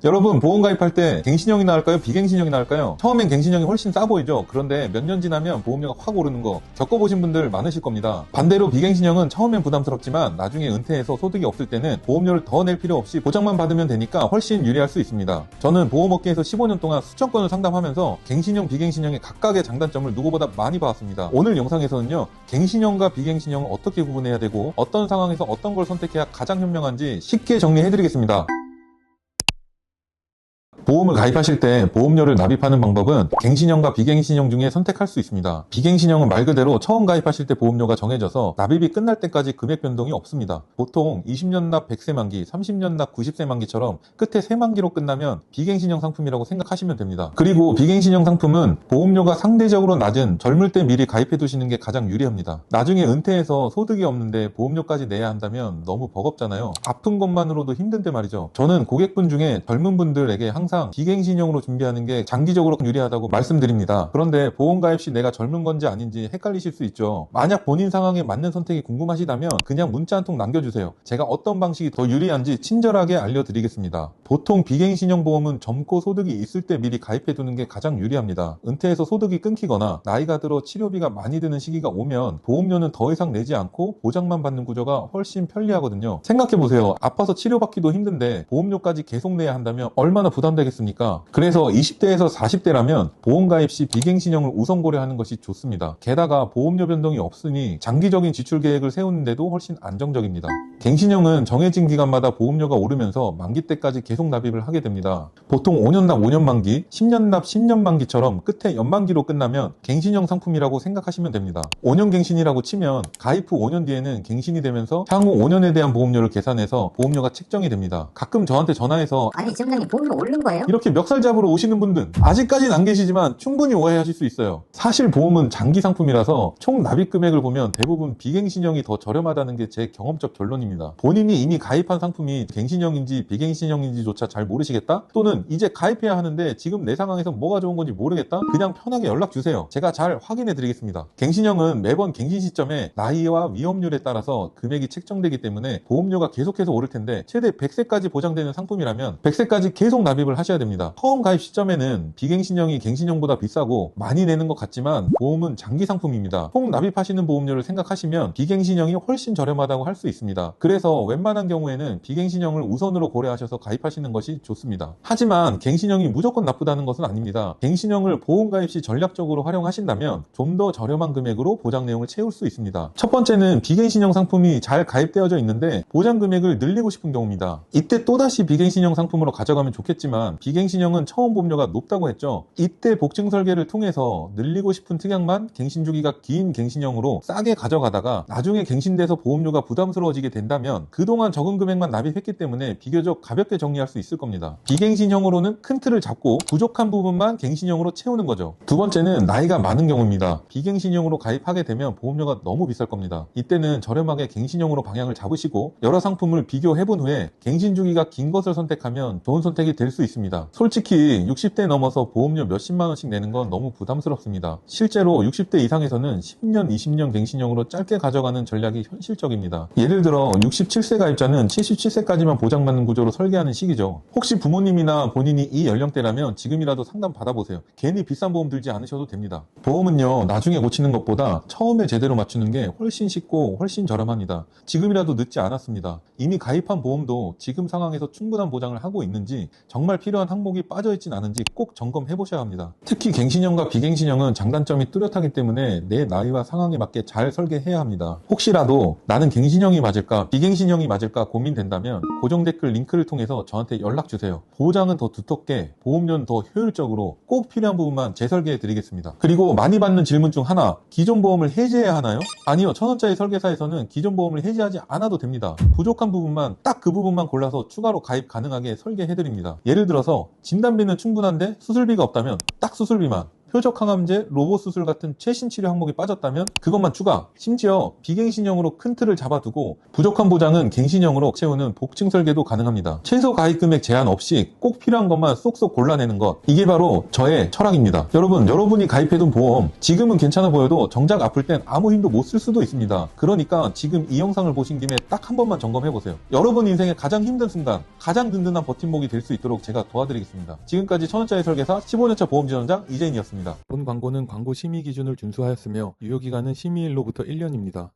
여러분, 보험 가입할 때 갱신형이 나을까요? 비갱신형이 나을까요? 처음엔 갱신형이 훨씬 싸 보이죠? 그런데 몇 년 지나면 보험료가 확 오르는 거 겪어보신 분들 많으실 겁니다. 반대로 비갱신형은 처음엔 부담스럽지만 나중에 은퇴해서 소득이 없을 때는 보험료를 더 낼 필요 없이 보장만 받으면 되니까 훨씬 유리할 수 있습니다. 저는 보험업계에서 15년 동안 수천 건을 상담하면서 갱신형, 비갱신형의 각각의 장단점을 누구보다 많이 봐왔습니다. 오늘 영상에서는요, 갱신형과 비갱신형을 어떻게 구분해야 되고 어떤 상황에서 어떤 걸 선택해야 가장 현명한지 쉽게 정리해드리겠습니다. 보험을 가입하실 때 보험료를 납입하는 방법은 갱신형과 비갱신형 중에 선택할 수 있습니다. 비갱신형은 말 그대로 처음 가입하실 때 보험료가 정해져서 납입이 끝날 때까지 금액 변동이 없습니다. 보통 20년 납 100세 만기, 30년 납 90세 만기처럼 끝에 세 만기로 끝나면 비갱신형 상품이라고 생각하시면 됩니다. 그리고 비갱신형 상품은 보험료가 상대적으로 낮은 젊을 때 미리 가입해 두시는 게 가장 유리합니다. 나중에 은퇴해서 소득이 없는데 보험료까지 내야 한다면 너무 버겁잖아요. 아픈 것만으로도 힘든데 말이죠. 저는 고객분 중에 젊은 분들에게 항상 비갱신형으로 준비하는 게 장기적으로 유리하다고 말씀드립니다. 그런데 보험 가입 시 내가 젊은 건지 아닌지 헷갈리실 수 있죠. 만약 본인 상황에 맞는 선택이 궁금하시다면 그냥 문자 한 통 남겨주세요. 제가 어떤 방식이 더 유리한지 친절하게 알려드리겠습니다. 보통 비갱신형 보험은 젊고 소득이 있을 때 미리 가입해 두는 게 가장 유리합니다. 은퇴해서 소득이 끊기거나 나이가 들어 치료비가 많이 드는 시기가 오면 보험료는 더 이상 내지 않고 보장만 받는 구조가 훨씬 편리하거든요. 생각해보세요. 아파서 치료받기도 힘든데 보험료까지 계속 내야 한다면 얼마나 부담되겠습니까? 그래서 20대에서 40대라면 보험 가입 시 비갱신형을 우선 고려하는 것이 좋습니다. 게다가 보험료 변동이 없으니 장기적인 지출 계획을 세우는데도 훨씬 안정적입니다. 갱신형은 정해진 기간마다 보험료가 오르면서 만기 때까지 계속 납입을 하게 됩니다. 보통 5년 납 5년 만기, 10년 납 10년 만기처럼 끝에 연만기로 끝나면 갱신형 상품이라고 생각하시면 됩니다. 5년 갱신이라고 치면 가입 후 5년 뒤에는 갱신이 되면서 향후 5년에 대한 보험료를 계산해서 보험료가 책정이 됩니다. 가끔 저한테 전화해서 아니 지점장님 보험료 오른 거예요? 이렇게 멱살 잡으러 오시는 분들 아직까지는 안 계시지만 충분히 오해하실 수 있어요. 사실 보험은 장기 상품이라서 총 납입 금액을 보면 대부분 비갱신형이 더 저렴하다는 게 제 경험적 결론입니다. 본인이 이미 가입한 상품이 갱신형인지 비갱신형인지조차 잘 모르시겠다? 또는 이제 가입해야 하는데 지금 내 상황에서 뭐가 좋은 건지 모르겠다? 그냥 편하게 연락 주세요. 제가 잘 확인해 드리겠습니다. 갱신형은 매번 갱신 시점에 나이와 위험률에 따라서 금액이 책정되기 때문에 보험료가 계속해서 오를 텐데 최대 100세까지 보장되는 상품이라면 100세까지 계속 납입을 하셔야 됩니다. 처음 가입 시점에는 비갱신형이 갱신형보다 비싸고 많이 내는 것 같지만 보험은 장기 상품입니다. 총 납입하시는 보험료를 생각하시면 비갱신형이 훨씬 저렴하다고 할 수 있습니다. 그래서 웬만한 경우에는 비갱신형을 우선으로 고려하셔서 가입하시는 것이 좋습니다. 하지만 갱신형이 무조건 나쁘다는 것은 아닙니다. 갱신형을 보험 가입 시 전략적으로 활용하신다면 좀 더 저렴한 금액으로 보장 내용을 채울 수 있습니다. 첫 번째는 비갱신형 상품이 잘 가입되어져 있는데 보장 금액을 늘리고 싶은 경우입니다. 이때 또다시 비갱신형 상품으로 가져가면 좋겠지만 비갱신형은 처음 보험료가 높다고 했죠. 이때 복층 설계를 통해서 늘리고 싶은 특약만 갱신 주기가 긴 갱신형으로 싸게 가져가다가 나중에 갱신돼서 보험료가 부담스러워지게 된다면 그동안 적은 금액만 납입했기 때문에 비교적 가볍게 정리할 수 있을 겁니다. 비갱신형으로는 큰 틀을 잡고 부족한 부분만 갱신형으로 채우는 거죠. 두 번째는 나이가 많은 경우입니다. 비갱신형으로 가입하게 되면 보험료가 너무 비쌀 겁니다. 이때는 저렴하게 갱신형으로 방향을 잡으시고 여러 상품을 비교해본 후에 갱신 주기가 긴 것을 선택하면 좋은 선택이 될 수 있습니다. 솔직히 60대 넘어서 보험료 몇십만 원씩 내는 건 너무 부담스럽습니다. 실제로 60대 이상에서는 10년, 20년 갱신형으로 짧게 가져가는 전략이 현실적입니다. 예를 들어 67세 가입자는 77세까지만 보장받는 구조로 설계하는 시기죠. 혹시 부모님이나 본인이 이 연령대라면 지금이라도 상담 받아보세요. 괜히 비싼 보험 들지 않으셔도 됩니다. 보험은요, 나중에 고치는 것보다 처음에 제대로 맞추는 게 훨씬 쉽고 훨씬 저렴합니다. 지금이라도 늦지 않았습니다. 이미 가입한 보험도 지금 상황에서 충분한 보장을 하고 있는지 정말 필요한 항목이 빠져있진 않은지 꼭 점검해 보셔야 합니다. 특히 갱신형과 비갱신형은 장단점이 뚜렷하기 때문에 내 나이와 상황에 맞게 잘 설계해야 합니다. 혹시라도 나는 갱신형이 맞을까 비갱신형이 맞을까 고민된다면 고정 댓글 링크를 통해서 저한테 연락 주세요. 보장은 더 두텁게 보험료는 더 효율적으로 꼭 필요한 부분만 재설계해 드리겠습니다. 그리고 많이 받는 질문 중 하나, 기존 보험을 해지해야 하나요? 아니요, 1000원짜리 설계사에서는 기존 보험을 해지하지 않아도 됩니다. 부족한 부분만 딱 그 부분만 골라서 추가로 가입 가능하게 설계해 드립니다. 예를 들어서 진단비는 충분한데 수술비가 없다면 딱 수술비만, 표적 항암제, 로봇 수술 같은 최신 치료 항목이 빠졌다면 그것만 추가. 심지어 비갱신형으로 큰 틀을 잡아두고 부족한 보장은 갱신형으로 채우는 복층 설계도 가능합니다. 최소 가입 금액 제한 없이 꼭 필요한 것만 쏙쏙 골라내는 것. 이게 바로 저의 철학입니다. 여러분이 가입해둔 보험 지금은 괜찮아 보여도 정작 아플 땐 아무 힘도 못 쓸 수도 있습니다. 그러니까 지금 이 영상을 보신 김에 딱 한 번만 점검해보세요. 여러분 인생의 가장 힘든 순간, 가장 든든한 버팀목이 될 수 있도록 제가 도와드리겠습니다. 지금까지 1000원짜리 설계사 15년차 보험지원장 이재인이었습니다. 본 광고는 광고 심의 기준을 준수하였으며 유효기간은 심의일로부터 1년입니다.